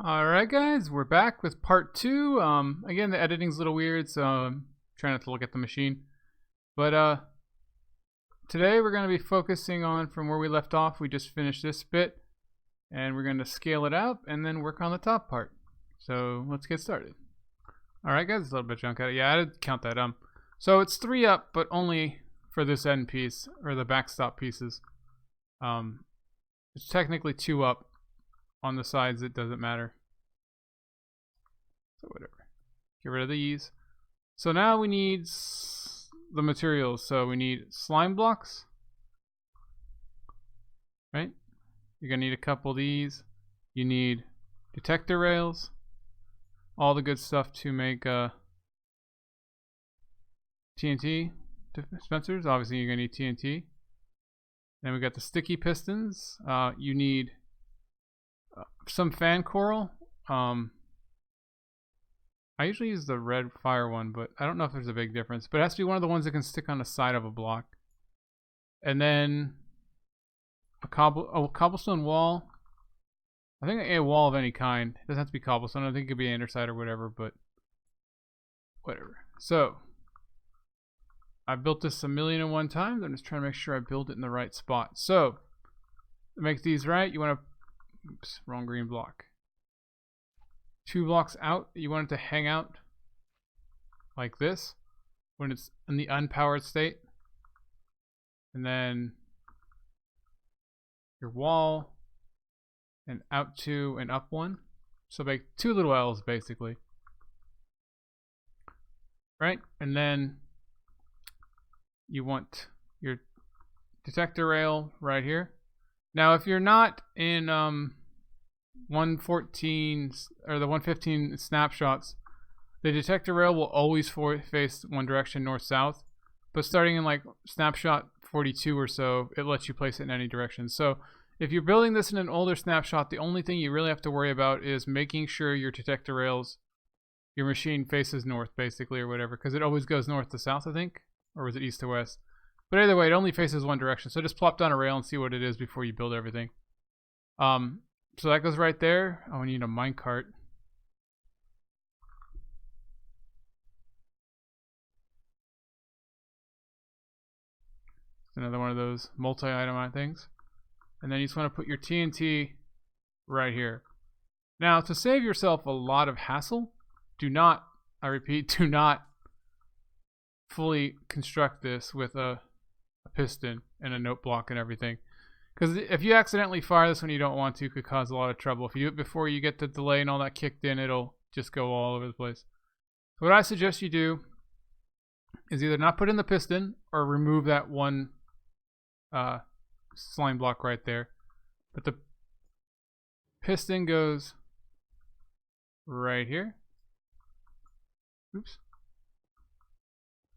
Alright guys, we're back with part 2. Again, the editing's a little weird, so I'm trying not to look at the machine. But today we're going to be focusing on from where we left off. We just finished this bit, and we're going to scale it up and then work on the top part. So let's get started. Alright guys, a little bit of junk out. Yeah, I did count that. So it's 3 up, but only for this end piece, or the backstop pieces. It's technically 2 up. On the sides, it doesn't matter. So whatever. Get rid of these. So now we need the materials. So we need slime blocks. Right? You're going to need a couple of these. You need detector rails. All the good stuff to make TNT dispensers. Obviously, you're going to need TNT. Then we got the sticky pistons. You need some fan coral. I usually use the red fire one, but I don't know if there's a big difference. But it has to be one of the ones that can stick on the side of a block. And then a cobblestone wall. I think a wall of any kind. It doesn't have to be cobblestone. I think it could be andesite or whatever, but whatever. So I built this 1,000,001 times. I'm just trying to make sure I build it in the right spot. So to make these right, you want to oops, wrong green block. 2 blocks out, you want it to hang out like this when it's in the unpowered state. And then your wall, and out 2 and up 1. So make 2 little L's basically. Right? And then you want your detector rail right here. Now, if you're not in 114 or the 115 snapshots, the detector rail will always face one direction, north-south. But starting in like snapshot 42 or so, it lets you place it in any direction. So if you're building this in an older snapshot, the only thing you really have to worry about is making sure your detector rails, your machine faces north, basically, or whatever, because it always goes north to south, I think, or was it east to west? But either way, it only faces one direction. So just plop down a rail and see what it is before you build everything. So that goes right there. Oh, we need a minecart. It's another one of those multi-item things. And then you just want to put your TNT right here. Now, to save yourself a lot of hassle, do not, I repeat, do not fully construct this with a piston and a note block and everything, because if you accidentally fire this when you don't want to, it could cause a lot of trouble. If you do it before you get the delay and all that kicked in, it'll just go all over the place. So what I suggest you do is either not put in the piston or remove that one slime block right there, but the piston goes right here. Oops.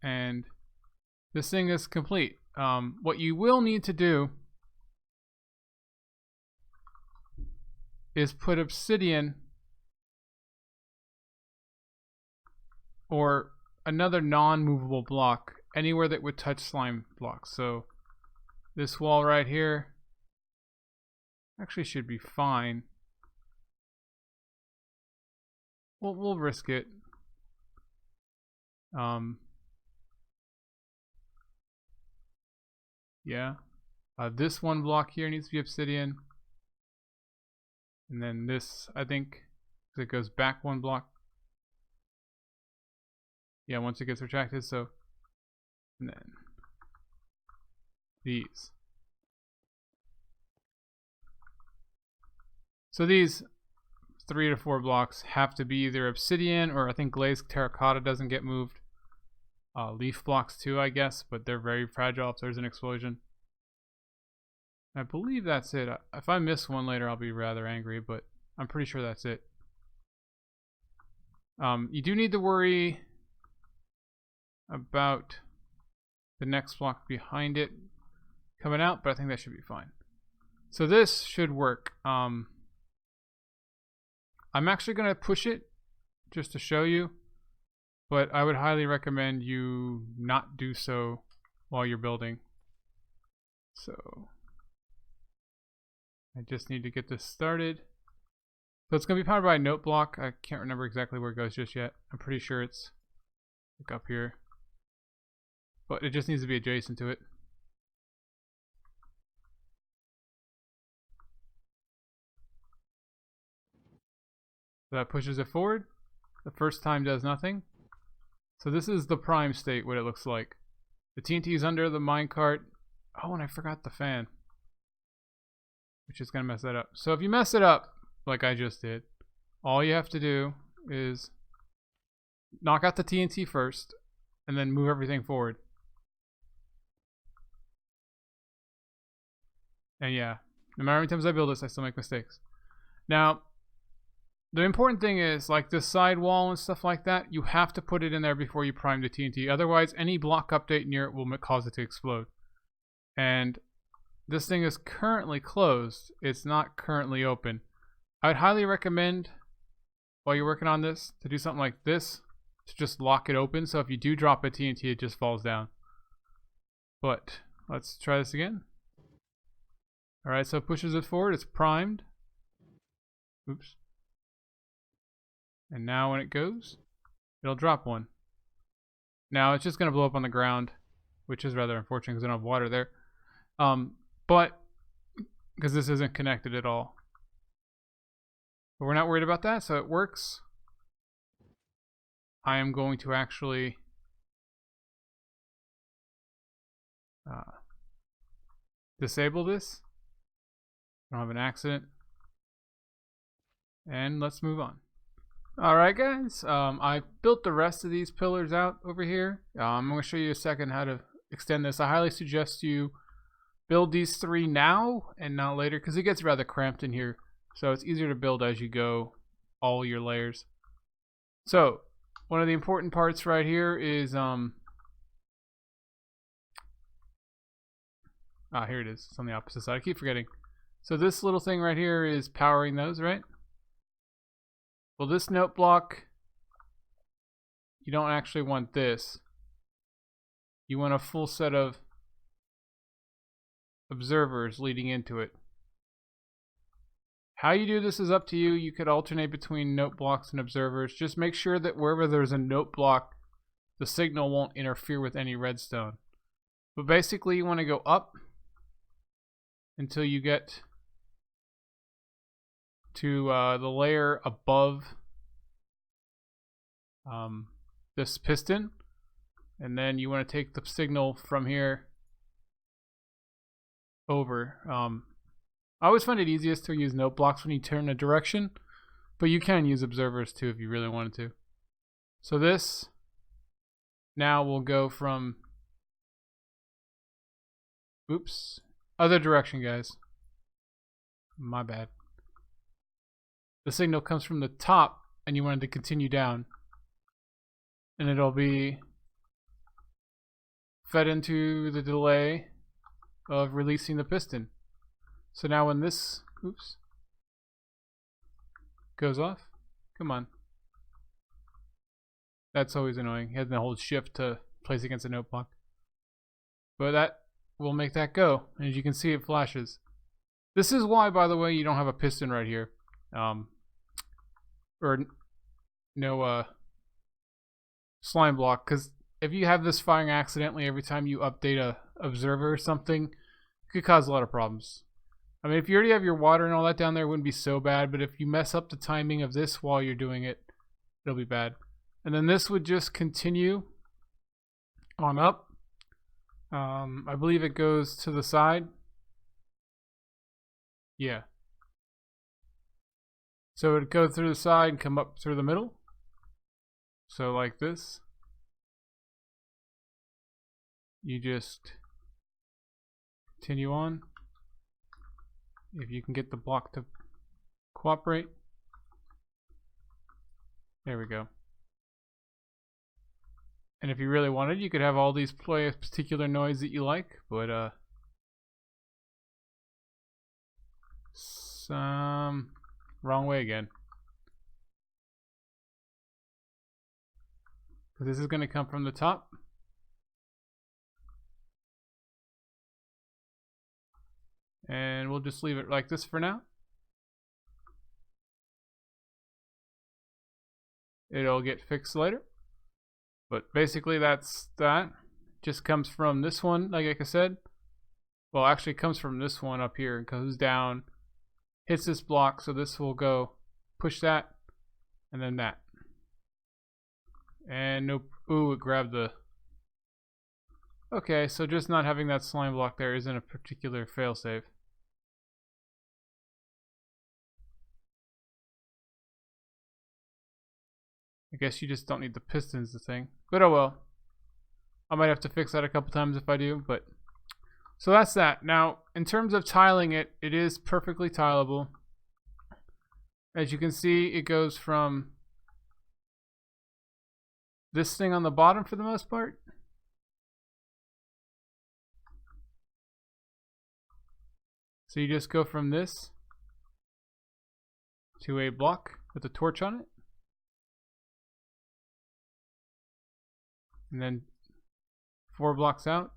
And this thing is complete. What you will need to do is put obsidian or another non-movable block anywhere that would touch slime blocks. So this wall right here actually should be fine. We'll risk it. Yeah. This one block here needs to be obsidian. And then this, I think, it goes back 1 block. Yeah, once it gets retracted, so. And then these. So these 3 to 4 blocks have to be either obsidian, or I think glazed terracotta doesn't get moved. Leaf blocks too, I guess, but they're very fragile if there's an explosion. I believe that's it. If I miss one later, I'll be rather angry, but I'm pretty sure that's it. You do need to worry about the next block behind it coming out, but I think that should be fine. So this should work. I'm actually going to push it just to show you, but I would highly recommend you not do so while you're building. So I just need to get this started. So it's going to be powered by a note block. I can't remember exactly where it goes just yet. I'm pretty sure it's like up here. But it just needs to be adjacent to it. So that pushes it forward. The first time does nothing. So this is the prime state, what it looks like. The TNT is under the minecart. Oh, and I forgot the fan, which is going to mess that up. So if you mess it up, like I just did, all you have to do is knock out the TNT first, and then move everything forward. And yeah, no matter how many times I build this, I still make mistakes. Now, the important thing is, like this side wall and stuff like that, you have to put it in there before you prime the TNT. Otherwise, any block update near it will cause it to explode. And this thing is currently closed. It's not currently open. I'd highly recommend, while you're working on this, to do something like this, to just lock it open. So if you do drop a TNT, it just falls down. But let's try this again. Alright, so it pushes it forward. It's primed. Oops. And now when it goes, it'll drop one. Now it's just going to blow up on the ground, which is rather unfortunate because I don't have water there. But because this isn't connected at all. But we're not worried about that, so it works. I am going to actually disable this. I don't have an accident. And let's move on. Alright guys, I built the rest of these pillars out over here. I'm going to show you a second how to extend this. I highly suggest you build these 3 now and not later, because it gets rather cramped in here. So it's easier to build as you go, all your layers. So, one of the important parts right here is, here it is. It's on the opposite side. I keep forgetting. So this little thing right here is powering those, right? Well, this note block, you don't actually want this. You want a full set of observers leading into it. How you do this is up to you. You could alternate between note blocks and observers. Just make sure that wherever there's a note block, the signal won't interfere with any redstone. But basically, you want to go up until you get to the layer above this piston, and then you want to take the signal from here over. I always find it easiest to use note blocks when you turn a direction, but you can use observers too if you really wanted to. So this now will go from, oops, other direction, guys. My bad. The signal comes from the top and you want it to continue down, and it'll be fed into the delay of releasing the piston. So now when this, oops, goes off, come on. That's always annoying. You have to hold shift to place against a note block. But that will make that go. And as you can see, it flashes. This is why, by the way, you don't have a piston right here. Or no slime block, because if you have this firing accidentally every time you update a observer or something, it could cause a lot of problems. I mean, if you already have your water and all that down there, it wouldn't be so bad, but if you mess up the timing of this while you're doing it, it'll be bad. And then this would just continue on up. I believe it goes to the side. Yeah. So it would go through the side and come up through the middle. So like this. You just continue on. If you can get the block to cooperate. There we go. And if you really wanted, you could have all these play a particular noise that you like, but wrong way again. This is going to come from the top. And we'll just leave it like this for now. it'll get fixed later. But basically that's that. Just comes from this one, like I said. Well, actually it comes from this one up here and goes down, hits this block, so this will go push that, and then that. And nope. Ooh, it grabbed the... Okay, so just not having that slime block there isn't a particular failsafe. I guess you just don't need the pistons the thing. But oh well. I might have to fix that a couple times if I do, but... So that's that. Now, in terms of tiling it, it is perfectly tileable. As you can see, it goes from this thing on the bottom for the most part. So you just go from this to a block with a torch on it. And then 4 blocks out.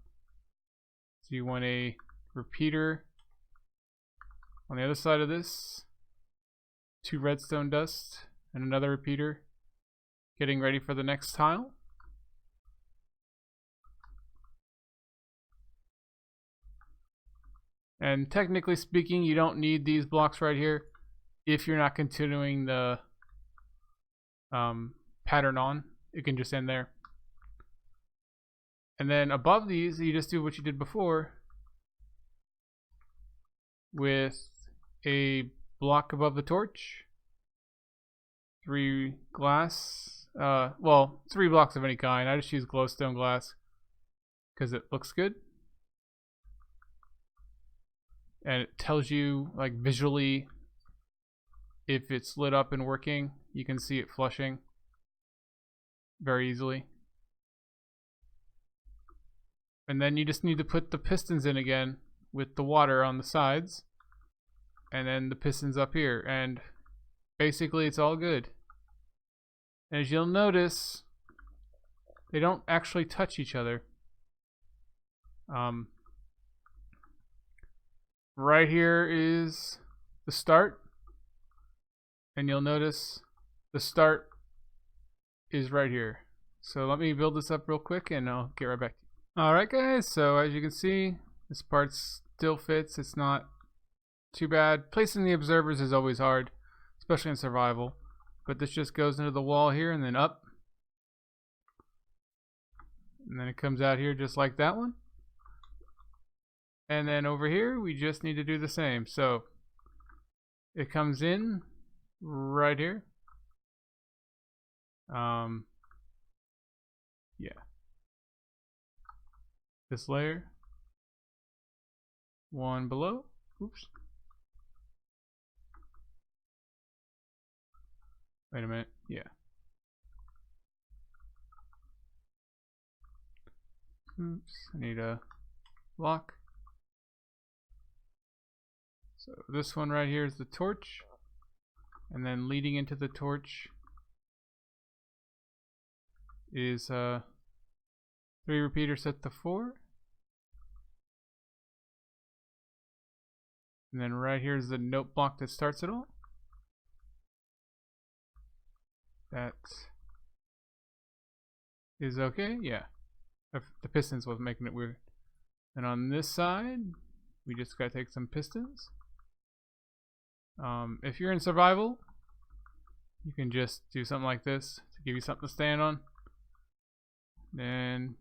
So you want a repeater on the other side of this, 2 redstone dust, and another repeater, getting ready for the next tile. And technically speaking, you don't need these blocks right here if you're not continuing the pattern on. You can just end there. And then above these, you just do what you did before with a block above the torch, 3 glass, well, 3 blocks of any kind. I just use glowstone glass because it looks good. And it tells you, like, visually if it's lit up and working. You can see it flushing very easily. And then you just need to put the pistons in again with the water on the sides, and then the pistons up here, and basically it's all good. As you'll notice, they don't actually touch each other. Right here is the start, and you'll notice the start is right here. So let me build this up real quick and I'll get right back to you. Alright guys, so as you can see, this part still fits. It's not too bad. Placing the observers is always hard, especially in survival. But this just goes into the wall here and then up. And then it comes out here just like that one. And then over here, we just need to do the same. So it comes in right here. Yeah. This layer, one below. Oops. Wait a minute. Yeah. Oops. I need a block. So this one right here is the torch, and then leading into the torch is 3 repeaters set to 4. And then right here is the note block that starts it all. That is okay, yeah. The pistons was making it weird. And on this side, we just gotta take some pistons. If you're in survival, you can just do something like this to give you something to stand on. Then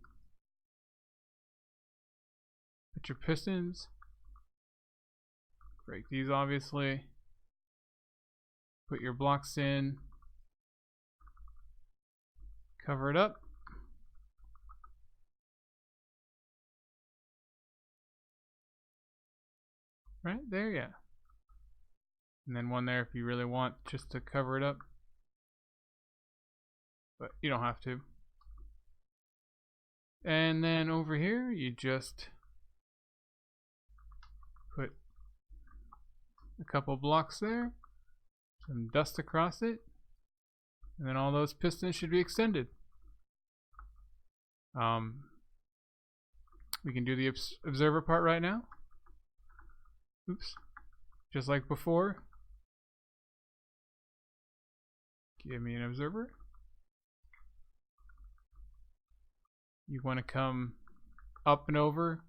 put your pistons. Break these obviously. Put your blocks in. Cover it up. Right there, yeah. And then one there if you really want, just to cover it up. But you don't have to. And then over here, you just put a couple blocks there, some dust across it, and then all those pistons should be extended. We can do the observer part right now. Oops. Just like before. Give me an observer. you want to come up and over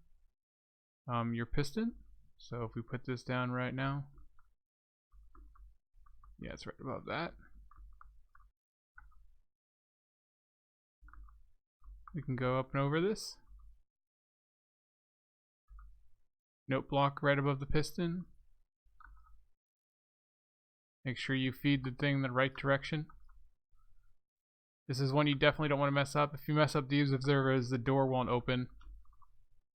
your piston. So if we put this down right now, yeah, it's right above that. We can go up and over this. Note block right above the piston. Make sure you feed the thing in the right direction. This is one you definitely don't want to mess up. If you mess up these observers, the door won't open,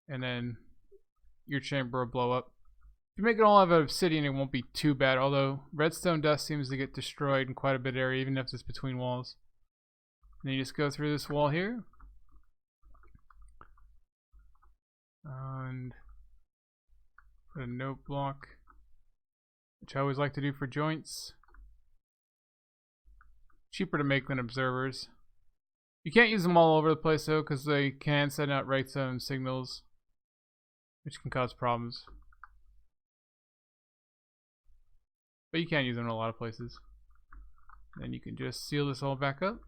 and then your chamber will blow up. If you make it all out of obsidian, it won't be too bad, although redstone dust seems to get destroyed in quite a bit of area, even if it's between walls. And then you just go through this wall here. And put a note block, which I always like to do for joints. Cheaper to make than observers. You can't use them all over the place though, because they can send out right zone signals, which can cause problems. But you can use them in a lot of places. Then you can just seal this all back up.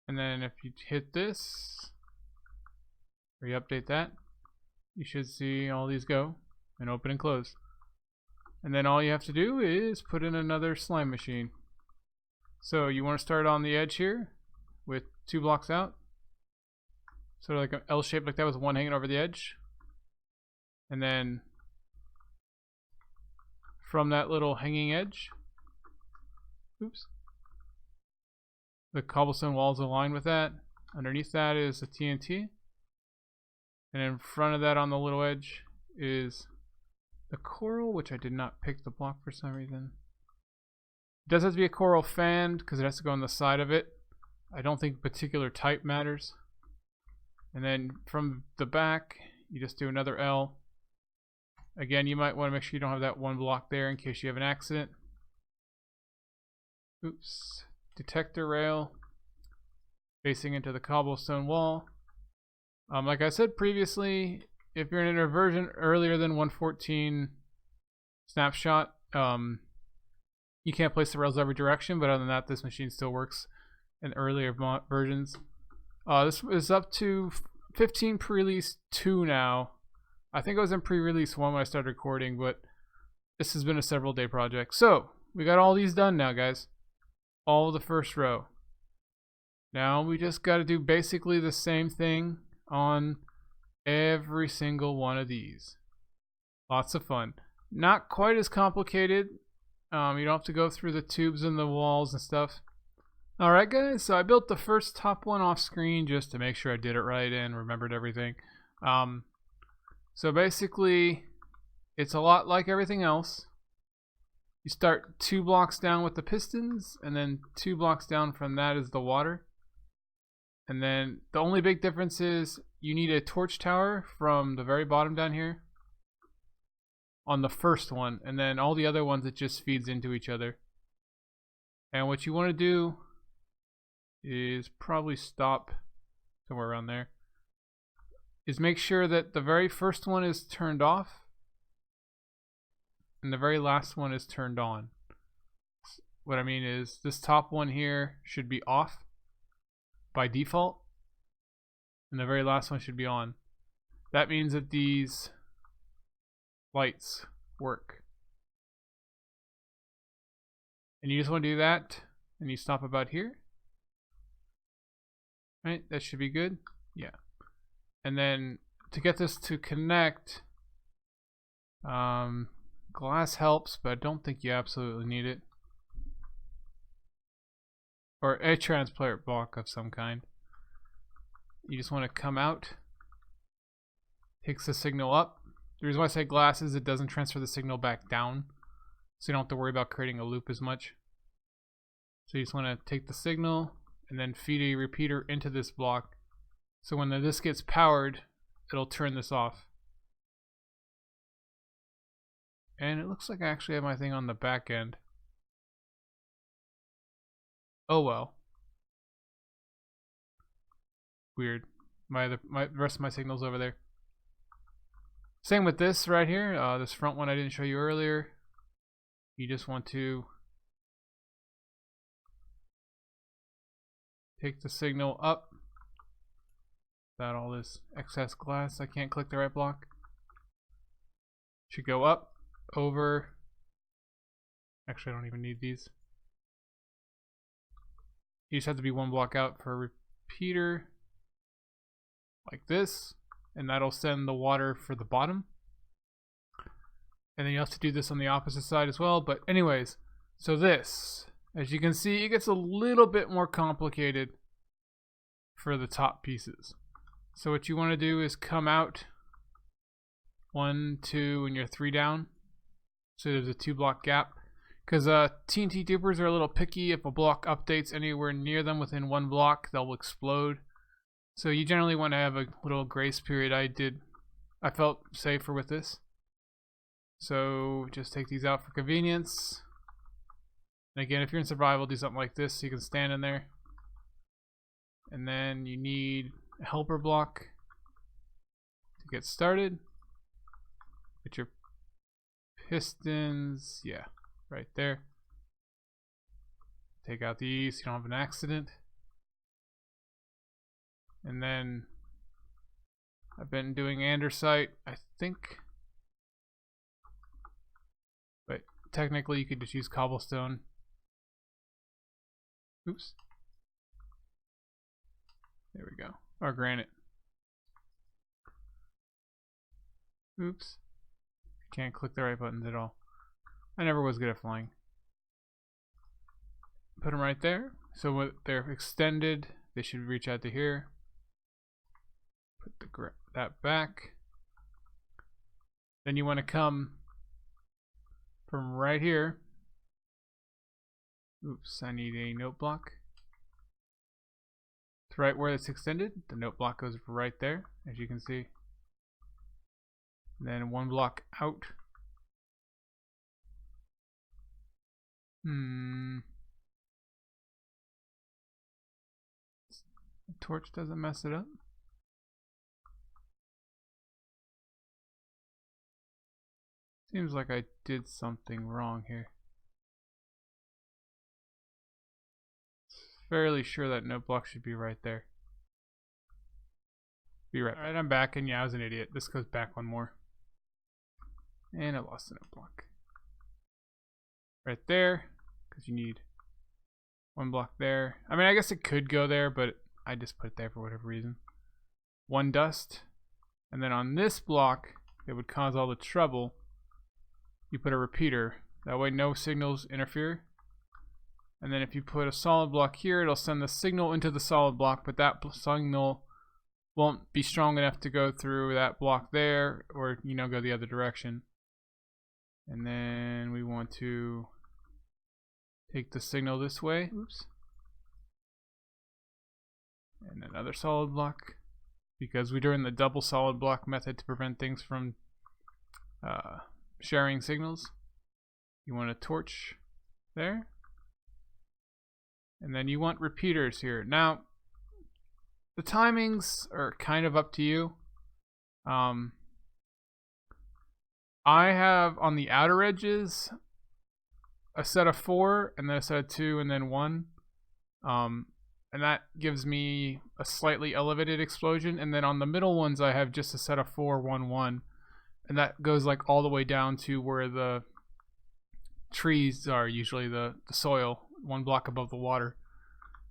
And then if you hit this, or you update that, you should see all these go and open and close. And then all you have to do is put in another slime machine. So you want to start on the edge here with 2 blocks out. Sort of like an L shape like that with one hanging over the edge. And then from that little hanging edge, oops, the cobblestone walls aligned with that. Underneath that is a TNT. And in front of that on the little edge is the coral, which I did not pick the block for some reason. It does have to be a coral fanned because it has to go on the side of it. I don't think particular type matters. And then from the back, you just do another L. Again, you might want to make sure you don't have that one block there in case you have an accident. Oops. Detector rail facing into the cobblestone wall. Like I said previously, if you're in a version earlier than 1.14 snapshot, you can't place the rails every direction, but other than that, this machine still works in earlier versions. This is up to 15 pre-release 2 now. I think I was in pre-release 1 when I started recording, but this has been a several day project. So we got all these done now, guys. All of the first row. Now we just got to do basically the same thing on every single one of these. Lots of fun. Not quite as complicated. You don't have to go through the tubes and the walls and stuff. Alright guys, so I built the first top one off screen just to make sure I did it right and remembered everything. So basically, it's a lot like everything else. You start 2 blocks down with the pistons, and then 2 blocks down from that is the water. And then the only big difference is you need a torch tower from the very bottom down here on the first one, and then all the other ones it just feeds into each other. And what you want to do is probably stop somewhere around there, is make sure that the very first one is turned off and the very last one is turned on. What I mean is this top one here should be off by default, and the very last one should be on. That means that these lights work. And you just want to do that, and you stop about here. Right, that should be good. Yeah. And then to get this to connect, glass helps, but I don't think you absolutely need it. Or a transparent block of some kind. You just want to come out, takes the signal up. The reason why I say glass is it doesn't transfer the signal back down, so you don't have to worry about creating a loop as much. So you just want to take the signal and then feed a repeater into this block, so when this gets powered, it'll turn this off. And it looks like I actually have my thing on the back end. Oh well. Weird. The rest of my signal's over there. Same with this right here. This front one I didn't show you earlier. You just want to take the signal up. Without all this excess glass, I can't click the right block. Should go up, over. Actually, I don't even need these. You just have to be one block out for a repeater, like this, and that'll send the water for the bottom. And then you have to do this on the opposite side as well. But anyways, so this, as you can see, it gets a little bit more complicated for the top pieces. So what you want to do is come out 1, 2, and you're 3 down. So there's a 2-block gap. Because TNT dupers are a little picky. If a block updates anywhere near them within 1 block, they'll explode. So you generally want to have a little grace period. I felt safer with this. So just take these out for convenience. And again, if you're in survival, do something like this so you can stand in there. And then you need a helper block to get started. Get your pistons, yeah, right there. Take out these so you don't have an accident. And then I've been doing andesite, I think. But technically you could just use cobblestone. Oops. There we go. Or granite. Oops. Can't click the right buttons at all. I never was good at flying. Put them right there. So when they're extended, they should reach out to here. Put that back. Then you want to come from right here. Oops, I need a note block. It's right where it's extended. The note block goes right there, as you can see. And then 1 block out. The torch doesn't mess it up. Seems like I did something wrong here. Fairly sure that note block should be right there. Be right back. Alright, I'm back, and yeah, I was an idiot. This goes back 1 more. And I lost the note block. Right there, because you need 1 block there. I mean, I guess it could go there, but I just put it there for whatever reason. 1 dust. And then on this block, it would cause all the trouble. You put a repeater. That way no signals interfere. And then if you put a solid block here, it'll send the signal into the solid block, but that signal won't be strong enough to go through that block there, or, you know, go the other direction. And then we want to take the signal this way. Oops. And another solid block, because we're doing the double solid block method to prevent things from sharing signals. You want a torch there. And then you want repeaters here. Now, the timings are kind of up to you. I have on the outer edges a set of 4, and then a set of 2, and then 1. And that gives me a slightly elevated explosion. And then on the middle ones, I have just a set of 4, 1, 1. And that goes like all the way down to where the trees are, usually the soil, 1 block above the water.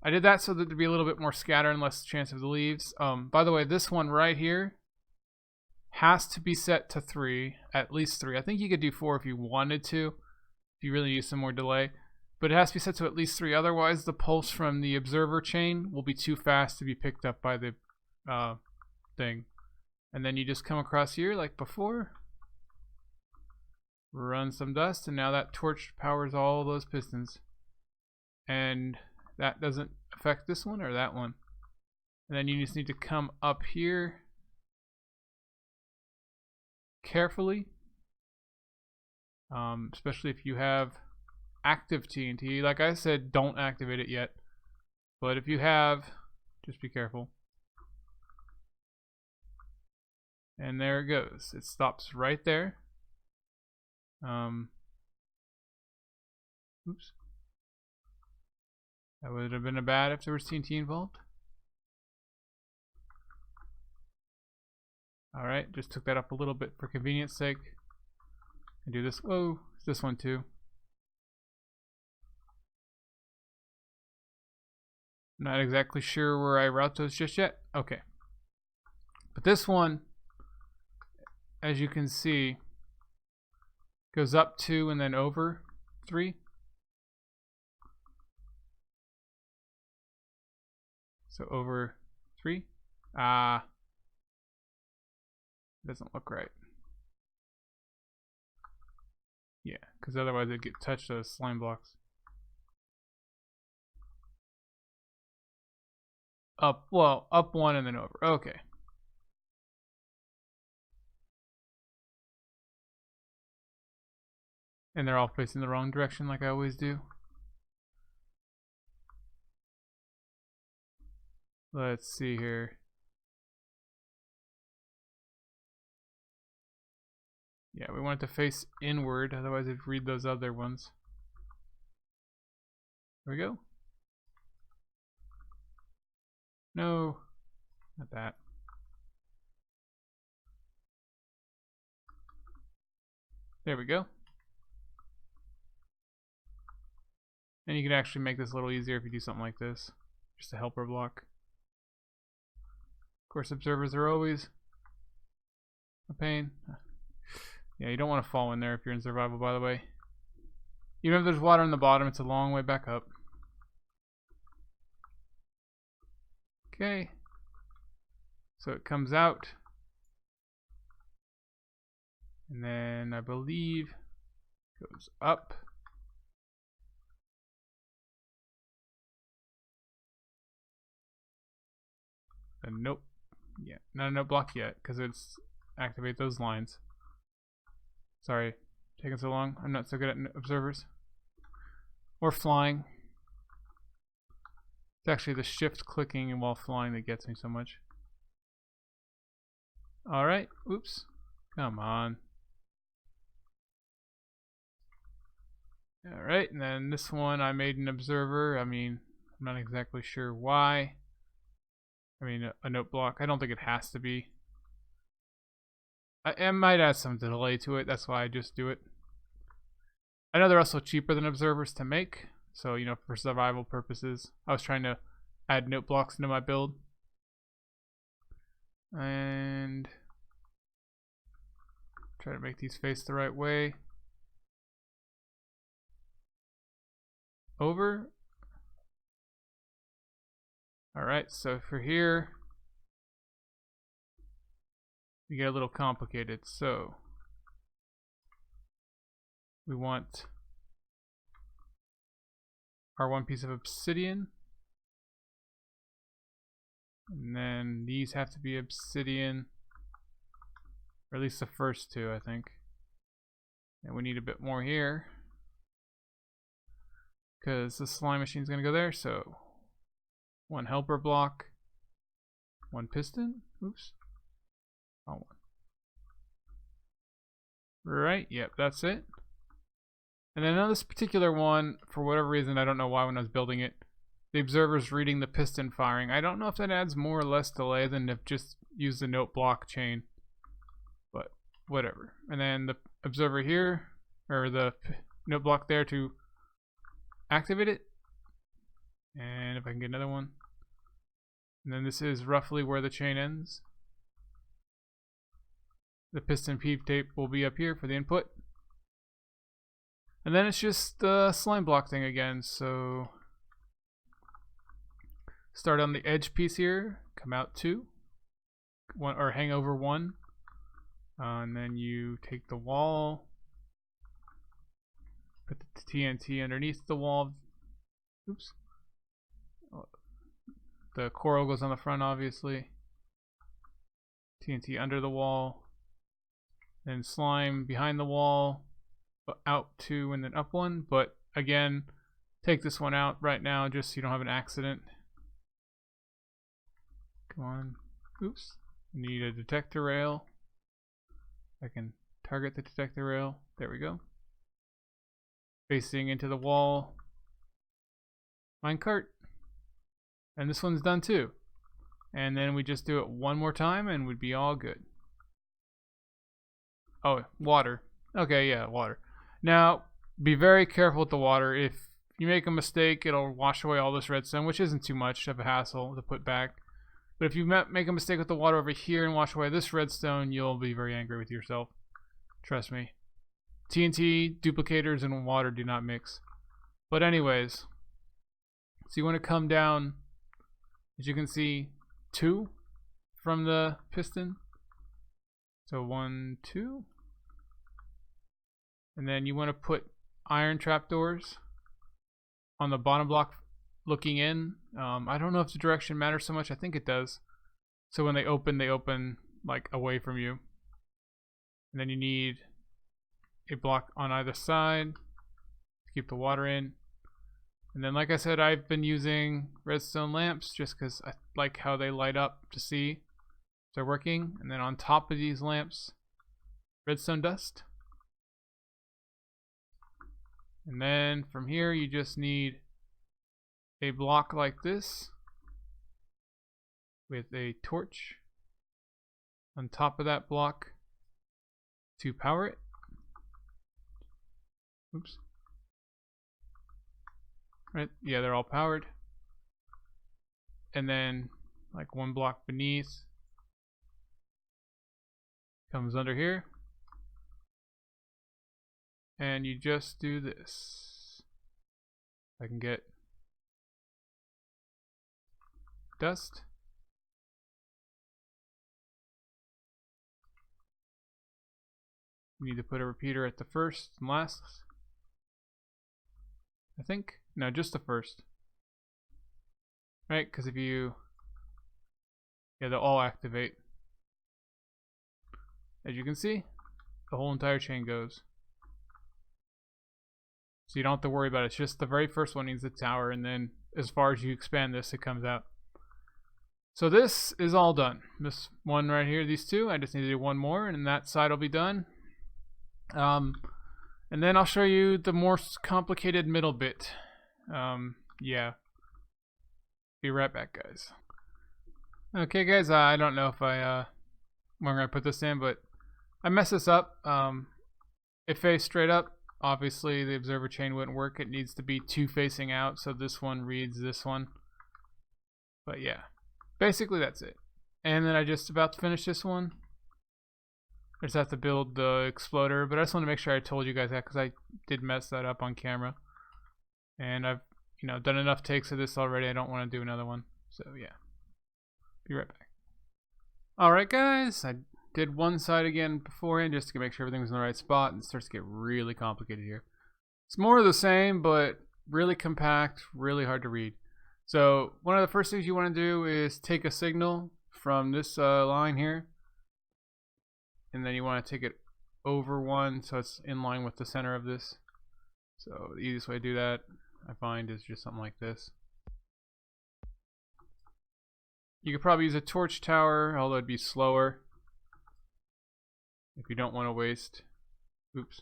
I did that so that there'd be a little bit more scatter and less chance of the leaves. By the way, this one right here has to be set to 3, at least 3. I think you could do 4 if you wanted to, if you really use some more delay. But it has to be set to at least 3, otherwise the pulse from the observer chain will be too fast to be picked up by the thing. And then you just come across here like before, run some dust, and now that torch powers all those pistons. And that doesn't affect this one or that one. And then you just need to come up here carefully, especially if you have active TNT. Like I said, don't activate it yet, but if you have, just be careful. And there it goes. It stops right there. Oops. That would have been a bad if there was TNT involved. Alright, just took that up a little bit for convenience sake. And do this. Oh, this one too. Not exactly sure where I route those just yet. Okay. But this one, as you can see, goes up 2 and then over 3. So over 3. Doesn't look right. Yeah, because otherwise it'd get touched those slime blocks. Up, well, up 1 and then over. Okay. And they're all facing the wrong direction like I always do. Let's see here. Yeah, we want it to face inward, otherwise it'd read those other ones. There we go. No, not that. There we go. And you can actually make this a little easier if you do something like this. Just a helper block. Of course, observers are always a pain. Yeah, you don't want to fall in there if you're in survival, by the way. Even if there's water in the bottom, it's a long way back up. Okay. So it comes out. And then I believe goes up. And nope. Yeah, not a note block yet, because it's activate those lines. Sorry, taking so long. I'm not so good at observers. Or flying. It's actually the shift clicking and while flying that gets me so much. Alright, oops. Come on. Alright, and then this one I made an observer. I mean, I'm not exactly sure why. I mean, a note block. I don't think it has to be. I might add some delay to it. That's why I just do it. I know they're also cheaper than observers to make. So, you know, for survival purposes, I was trying to add note blocks into my build. And try to make these face the right way. Over. Alright, so for here, we get a little complicated. So we want our one piece of obsidian. And then these have to be obsidian. Or at least the first two, I think. And we need a bit more here. Because the slime machine is going to go there, so one helper block, one piston. Oops. Wrong one. Right, yep, that's it. And then on this particular one, for whatever reason, I don't know why when I was building it, the observer's reading the piston firing. I don't know if that adds more or less delay than if just use the note block chain. But whatever. And then the observer here, or the note block there to activate it. And if I can get another one. And then this is roughly where the chain ends. The piston peep tape will be up here for the input. And then it's just the slime block thing again. So start on the edge piece here, come out 2, one, or hang over 1. And then you take the wall, put the TNT underneath the wall. Oops. The coral goes on the front, obviously. TNT under the wall. Then slime behind the wall. Out 2 and then up 1. But again, take this one out right now just so you don't have an accident. Come on. Oops. Need a detector rail. I can target the detector rail. There we go. Facing into the wall. Minecart. And this one's done too. And then we just do it one more time and we'd be all good. Oh, water. Okay, yeah, water. Now, be very careful with the water. If you make a mistake, it'll wash away all this redstone, which isn't too much of a hassle to put back. But if you make a mistake with the water over here and wash away this redstone, you'll be very angry with yourself. Trust me. TNT, duplicators, and water do not mix. But anyways, so you want to come down, as you can see, 2 from the piston. So 1, 2. And then you want to put iron trapdoors on the bottom block looking in. I don't know if the direction matters so much. I think it does. So when they open like away from you. And then you need a block on either side to keep the water in. And then, like I said, I've been using redstone lamps just because I like how they light up to see if they're working. And then on top of these lamps, redstone dust. And then from here, you just need a block like this with a torch on top of that block to power it. Oops. Right, yeah, they're all powered. And then, like one block beneath, comes under here. And you just do this. I can get dust. You need to put a repeater at the first and last. I think. No, just the first. Right? Because if you... Yeah, they'll all activate. As you can see, the whole entire chain goes. So you don't have to worry about it. It's just the very first one needs the tower, and then as far as you expand this, it comes out. So this is all done. This one right here, these two, I just need to do one more, and that side will be done. And then I'll show you the more complicated middle bit. Yeah. Be right back, guys. Okay, guys, I don't know if I'm gonna put this in, but I messed this up. It faced straight up. Obviously, the observer chain wouldn't work. It needs to be 2 facing out, so this one reads this one. But yeah, basically that's it. And then I just about to finish this one. I just have to build the exploder, but I just want to make sure I told you guys that because I did mess that up on camera. And I've, done enough takes of this already. I don't want to do another one. So yeah, be right back. Alright guys, I did one side again beforehand just to make sure everything's in the right spot, and it starts to get really complicated here. It's more of the same, but really compact, really hard to read. So one of the first things you want to do is take a signal from this line here, and then you want to take it over one so it's in line with the center of this. So the easiest way to do that, I find, is just something like this. You could probably use a torch tower, although it'd be slower if you don't want to waste. Oops.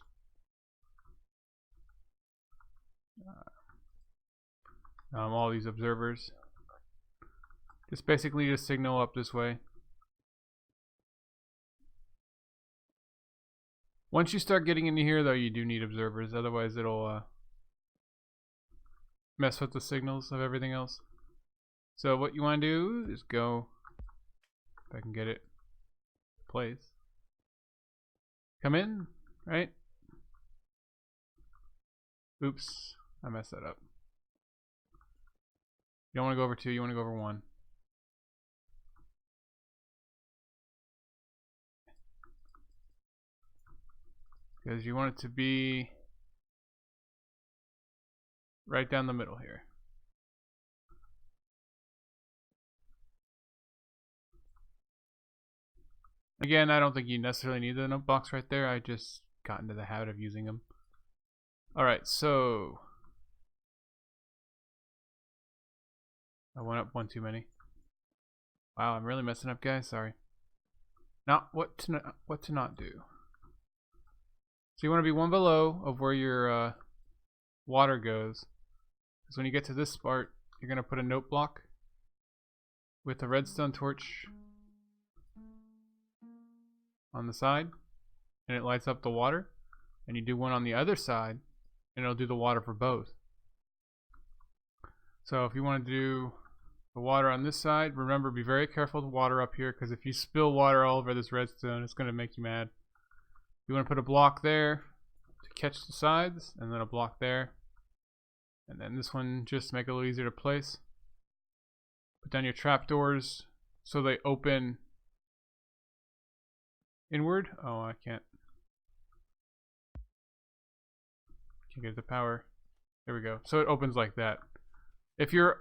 All these observers. Just basically just signal up this way. Once you start getting into here, though, you do need observers. Otherwise, it'll mess with the signals of everything else. So what you want to do is go, if I can get it in place. Come in, right? Oops, I messed that up. You don't want to go over 2, you want to go over 1. Because you want it to be right down the middle here. Again, I don't think you necessarily need the note box right there. I just got into the habit of using them. Alright, so I went up 1 too many. Wow, I'm really messing up, guys. Sorry. Now, what to not do. So you want to be 1 below of where your water goes. Because when you get to this part, you're going to put a note block with a redstone torch on the side, and it lights up the water. And you do one on the other side, and it'll do the water for both. So if you want to do the water on this side, remember, be very careful with water up here, because if you spill water all over this redstone, it's going to make you mad. You want to put a block there to catch the sides, and then a block there. And then this one, just to make it a little easier to place. Put down your trapdoors so they open inward. Oh, I can't get the power. There we go. So it opens like that. If you're,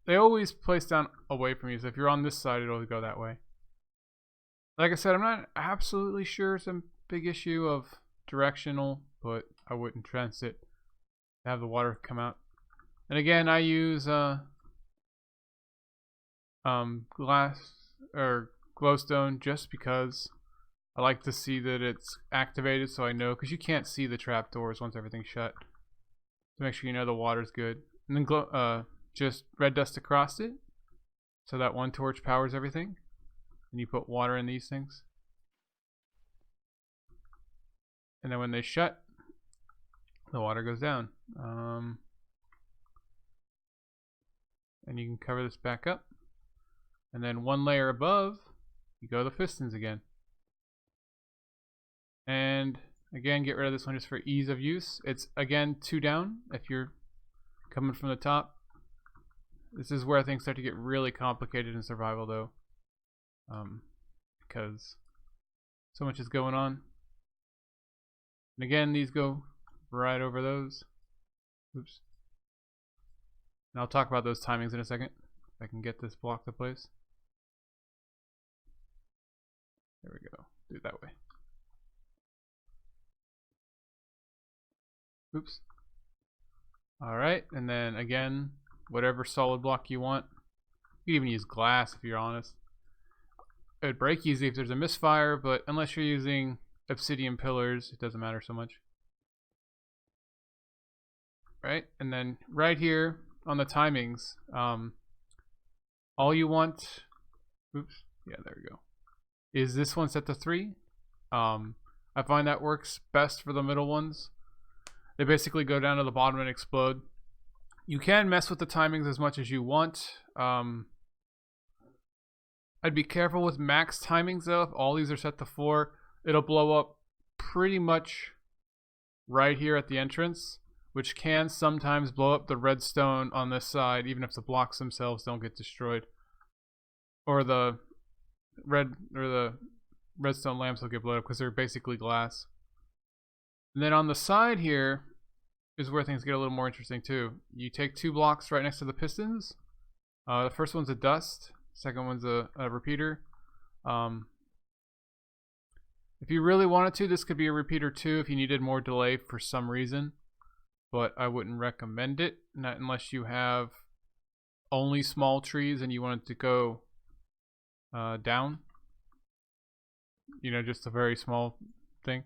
they always place down away from you. So if you're on this side, it'll go that way. Like I said, I'm not absolutely sure it's a big issue of directional, but I wouldn't trance it to have the water come out. And again, I use glass or glowstone just because I like to see that it's activated, so I know, because you can't see the trapdoors once everything's shut. To make sure you know the water's good. And then just red dust across it, so that one torch powers everything. And you put water in these things. And then when they shut, the water goes down. And you can cover this back up. And then one layer above, you go to the pistons again. And again, get rid of this one just for ease of use. It's again 2 down if you're coming from the top. This is where things start to get really complicated in survival, though, because so much is going on. And again, these go right over those. Oops. And I'll talk about those timings in a second. If I can get this block to place. There we go. Do it that way. Oops. Alright, and then again, whatever solid block you want. You can even use glass if you're honest. It would break easy if there's a misfire, but unless you're using obsidian pillars, it doesn't matter so much. Right, and then right here on the timings, all you want, oops, yeah, there we go, is this one set to 3. I find that works best for the middle ones. They basically go down to the bottom and explode. You can mess with the timings as much as you want. I'd be careful with max timings though. If all these are set to 4, it'll blow up pretty much right here at the entrance, which can sometimes blow up the redstone on this side, even if the blocks themselves don't get destroyed. Or the redstone lamps will get blown up because they're basically glass. And then on the side here is where things get a little more interesting too. You take 2 blocks right next to the pistons. The first one's a dust, second one's a repeater. If you really wanted to, this could be a repeater too if you needed more delay for some reason, but I wouldn't recommend it, not unless you have only small trees and you want it to go down, you know, just a very small thing.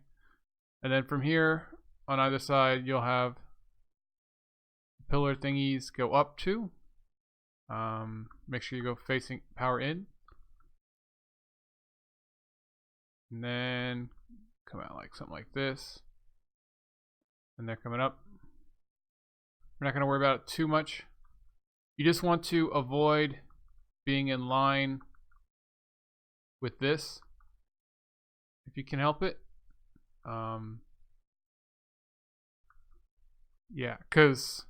And then from here on either side you'll have pillar thingies go up too. Make sure you go facing power in, and then come out like something like this, and they're coming up. We're not going to worry about it too much. You just want to avoid being in line with this if you can help it. Yeah, because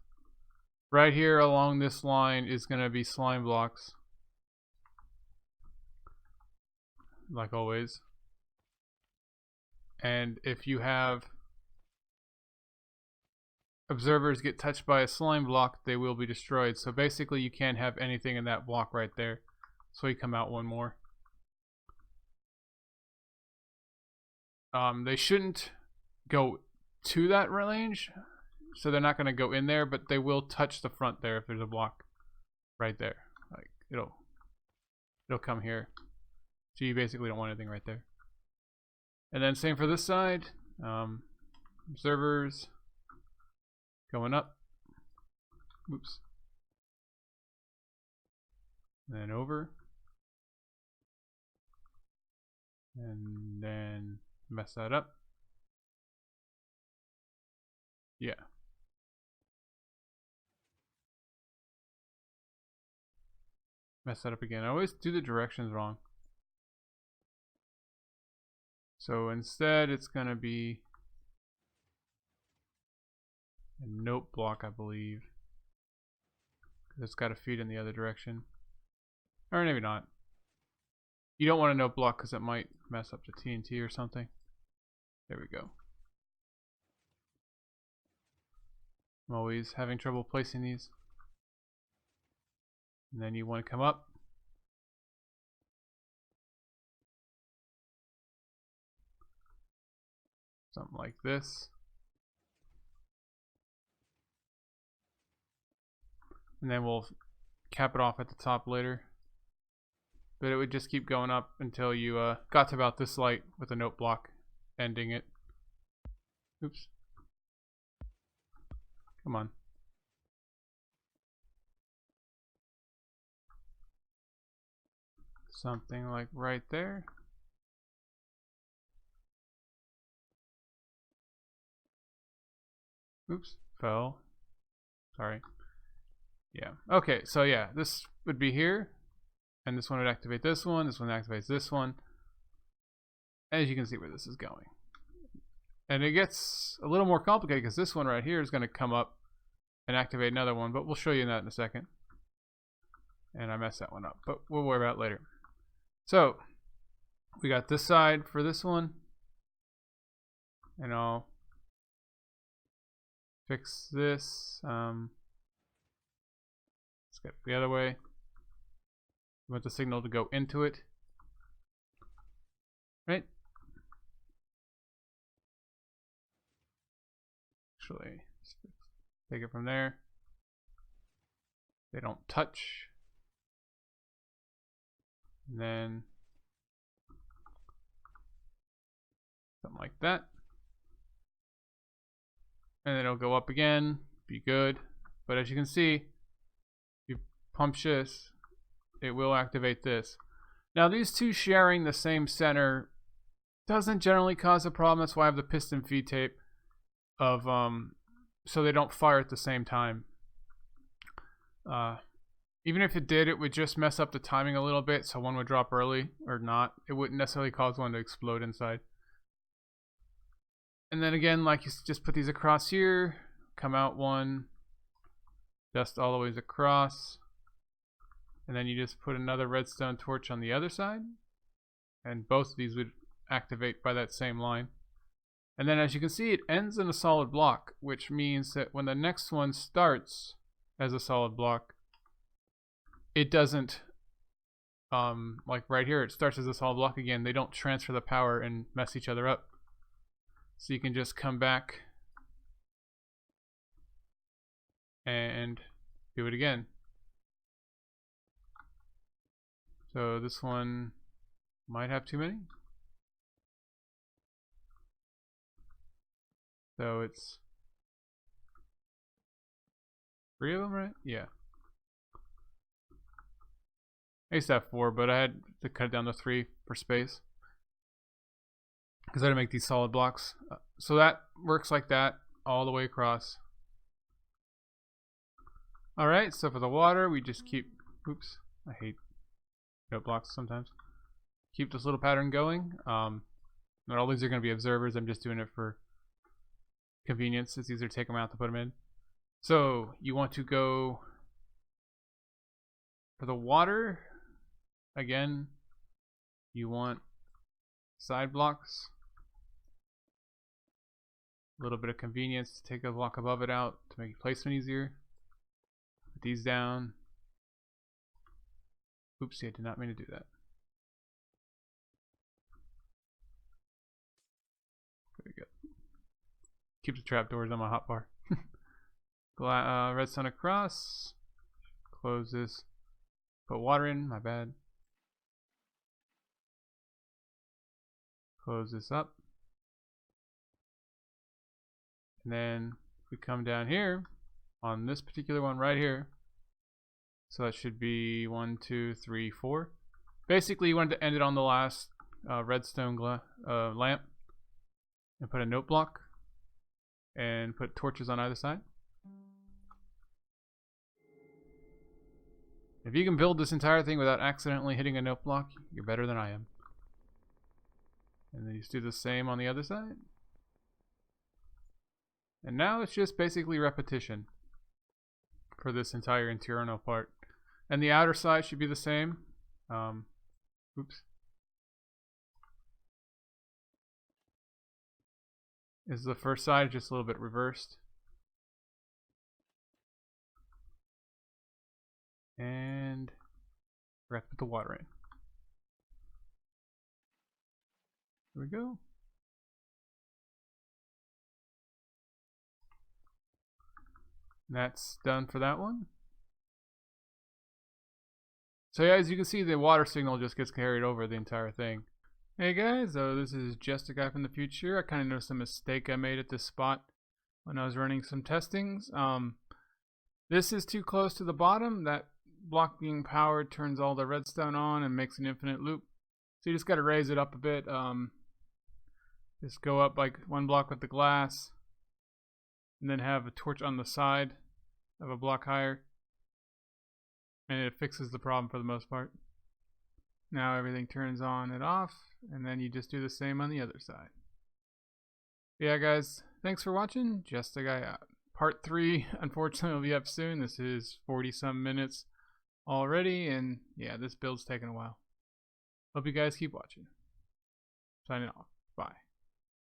right here along this line is going to be slime blocks, like always. And if you have observers get touched by a slime block, they will be destroyed. So basically you can't have anything in that block right there. So you come out one more. They shouldn't go to that range, so they're not going to go in there, but they will touch the front there if there's a block right there. Like it'll come here. So you basically don't want anything right there. And then same for this side. Observers going up. Oops. And then over. And then mess that up. Yeah. Mess that up again. I always do the directions wrong. So instead it's going to be a note block, I believe. Because it's got to feed in the other direction. Or maybe not. You don't want a note block because it might mess up the TNT or something. There we go. I'm always having trouble placing these. And then you want to come up. Something like this. And then we'll cap it off at the top later. But it would just keep going up until you got to about this light with a note block ending it. Oops. Come on. Something like right there. Oops, fell. Sorry. Yeah. Okay, so yeah, this would be here. And this one would activate this one. This one activates this one. As you can see where this is going. And it gets a little more complicated because this one right here is going to come up and activate another one. But we'll show you that in a second. And I messed that one up. But we'll worry about it later. So, we got this side for this one. And I'll fix this. Let's get it the other way. We want the signal to go into it. Right? Actually, take it from there. They don't touch. And then something like that. And then it'll go up again. Be good. But as you can see, if you pump this, it will activate this. Now these two sharing the same center doesn't generally cause a problem. That's why I have the piston feed tape of so they don't fire at the same time. Even if it did, it would just mess up the timing a little bit, so one would drop early or not. It wouldn't necessarily cause one to explode inside. And then again, like, you just put these across here, come out one, dust all the ways across, and then you just put another redstone torch on the other side, and both of these would activate by that same line. And then as you can see, it ends in a solid block, which means that when the next one starts as a solid block, it doesn't, like right here, it starts as a solid block again. They don't transfer the power and mess each other up. So you can just come back and do it again. So this one might have too many. So it's 3 of them, right? Yeah. I used to have 4, but I had to cut it down to 3 for space. Because I had to make these solid blocks. So that works like that all the way across. Alright, so for the water, we just keep... Oops, I hate note blocks sometimes. Keep this little pattern going. Not all these are going to be observers. I'm just doing it for convenience. It's easier to take them out to put them in. So you want to go for the water. Again, you want side blocks. A little bit of convenience to take a block above it out to make placement easier. Put these down. Oopsie, I did not mean to do that. Very good. Keep the trapdoors on my hotbar. Redstone across. Close this. Put water in, my bad. Close this up. And then we come down here on this particular one right here. So that should be 1, 2, 3, 4. Basically, you want to end it on the last redstone lamp and put a note block and put torches on either side. If you can build this entire thing without accidentally hitting a note block, you're better than I am. And then you just do the same on the other side. And now it's just basically repetition for this entire internal part. And the outer side should be the same. Oops. Is the first side just a little bit reversed. And forgot to put the water in. Here we go. And that's done for that one. So yeah, as you can see, the water signal just gets carried over the entire thing. Hey guys, so this is just a guy from the future. I kind of noticed a mistake I made at this spot when I was running some testings. This is too close to the bottom. That block being powered turns all the redstone on and makes an infinite loop. So you just got to raise it up a bit. Just go up like one block with the glass, and then have a torch on the side of a block higher, and it fixes the problem for the most part. Now everything turns on and off, and then you just do the same on the other side. Yeah guys, thanks for watching. Just a guy out. Part 3 unfortunately will be up soon. This is 40 some minutes already, and yeah, this build's taking a while. Hope you guys keep watching. Signing off.